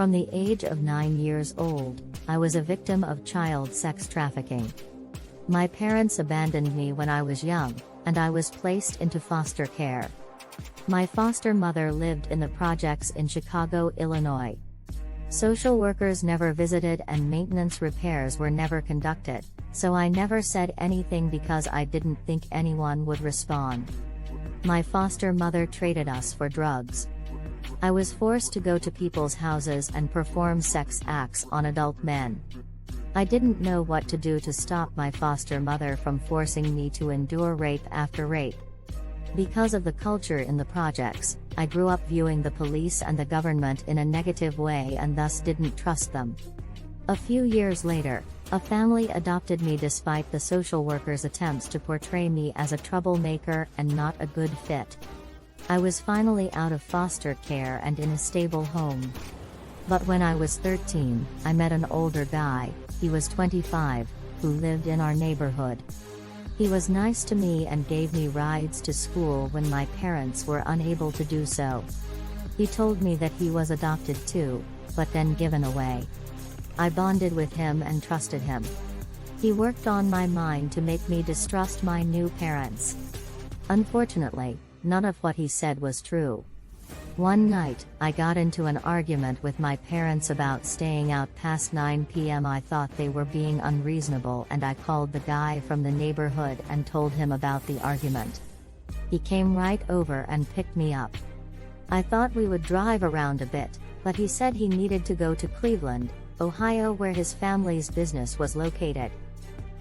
From the age of 9 years old, I was a victim of child sex trafficking. My parents abandoned me when I was young, and I was placed into foster care. My foster mother lived in the projects in Chicago, Illinois. Social workers never visited and maintenance repairs were never conducted, so I never said anything because I didn't think anyone would respond. My foster mother traded us for drugs. I was forced to go to people's houses and perform sex acts on adult men. I didn't know what to do to stop my foster mother from forcing me to endure rape after rape. Because of the culture in the projects, I grew up viewing the police and the government in a negative way and thus didn't trust them. A few years later, a family adopted me despite the social workers' attempts to portray me as a troublemaker and not a good fit. I was finally out of foster care and in a stable home. But when I was 13, I met an older guy, he was 25, who lived in our neighborhood. He was nice to me and gave me rides to school when my parents were unable to do so. He told me that he was adopted too, but then given away. I bonded with him and trusted him. He worked on my mind to make me distrust my new parents. Unfortunately, none of what he said was true. One night, I got into an argument with my parents about staying out past 9 p.m. I thought they were being unreasonable and I called the guy from the neighborhood and told him about the argument. He came right over and picked me up. I thought we would drive around a bit, but he said he needed to go to Cleveland, Ohio, where his family's business was located.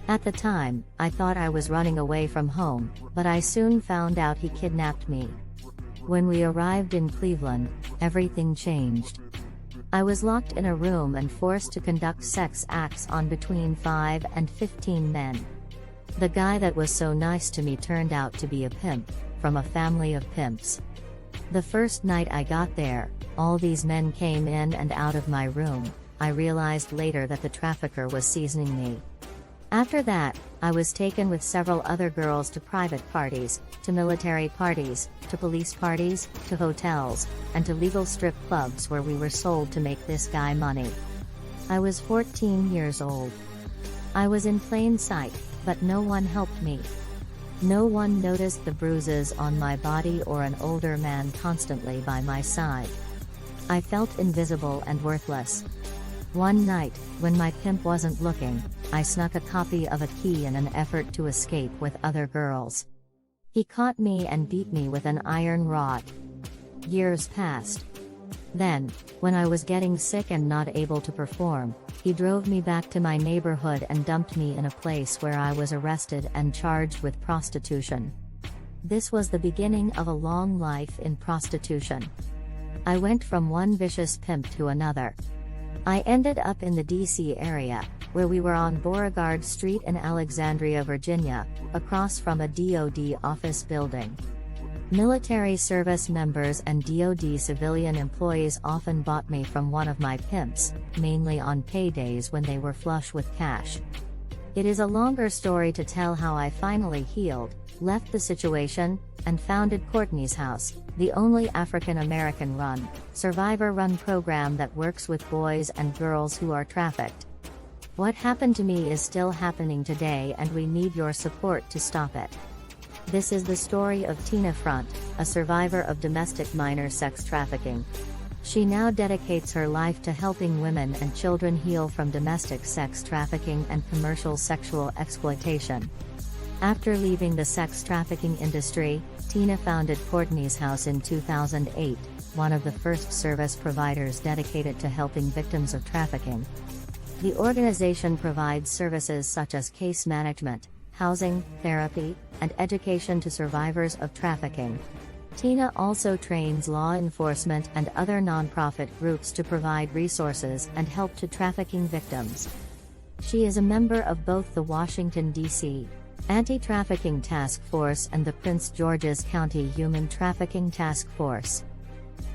At the time, I thought I was running away from home, but I soon found out he kidnapped me. When we arrived in Cleveland, everything changed. I was locked in a room and forced to conduct sex acts on between 5 and 15 men. The guy that was so nice to me turned out to be a pimp, from a family of pimps. The first night I got there, all these men came in and out of my room. I realized later that the trafficker was seasoning me. After that, I was taken with several other girls to private parties, to military parties, to police parties, to hotels, and to legal strip clubs where we were sold to make this guy money. I was 14 years old. I was in plain sight, but no one helped me. No one noticed the bruises on my body or an older man constantly by my side. I felt invisible and worthless. One night, when my pimp wasn't looking, I snuck a copy of a key in an effort to escape with other girls. He caught me and beat me with an iron rod. Years passed. Then, when I was getting sick and not able to perform, he drove me back to my neighborhood and dumped me in a place where I was arrested and charged with prostitution. This was the beginning of a long life in prostitution. I went from one vicious pimp to another. I ended up in the D.C. area, where we were on Beauregard Street in Alexandria, Virginia, across from a DoD office building. Military service members and DoD civilian employees often bought me from one of my pimps, mainly on paydays when they were flush with cash. It is a longer story to tell how I finally healed, left the situation, and founded Courtney's House, the only African-American-run, survivor-run program that works with boys and girls who are trafficked. What happened to me is still happening today and we need your support to stop it. This is the story of Tina Frundt, a survivor of domestic minor sex trafficking. She now dedicates her life to helping women and children heal from domestic sex trafficking and commercial sexual exploitation. After leaving the sex trafficking industry, Tina founded Courtney's House in 2008, one of the first service providers dedicated to helping victims of trafficking. The organization provides services such as case management, housing, therapy, and education to survivors of trafficking. Tina also trains law enforcement and other nonprofit groups to provide resources and help to trafficking victims. She is a member of both the Washington, D.C. Anti-Trafficking Task Force and the Prince George's County Human Trafficking Task Force.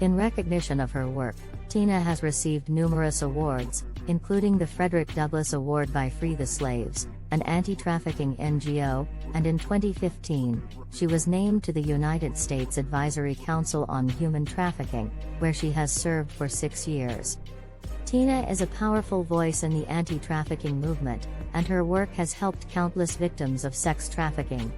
In recognition of her work, Tina has received numerous awards, including the Frederick Douglass Award by Free the Slaves, an anti-trafficking NGO, and in 2015, she was named to the United States Advisory Council on Human Trafficking, where she has served for 6 years. Tina is a powerful voice in the anti-trafficking movement, and her work has helped countless victims of sex trafficking.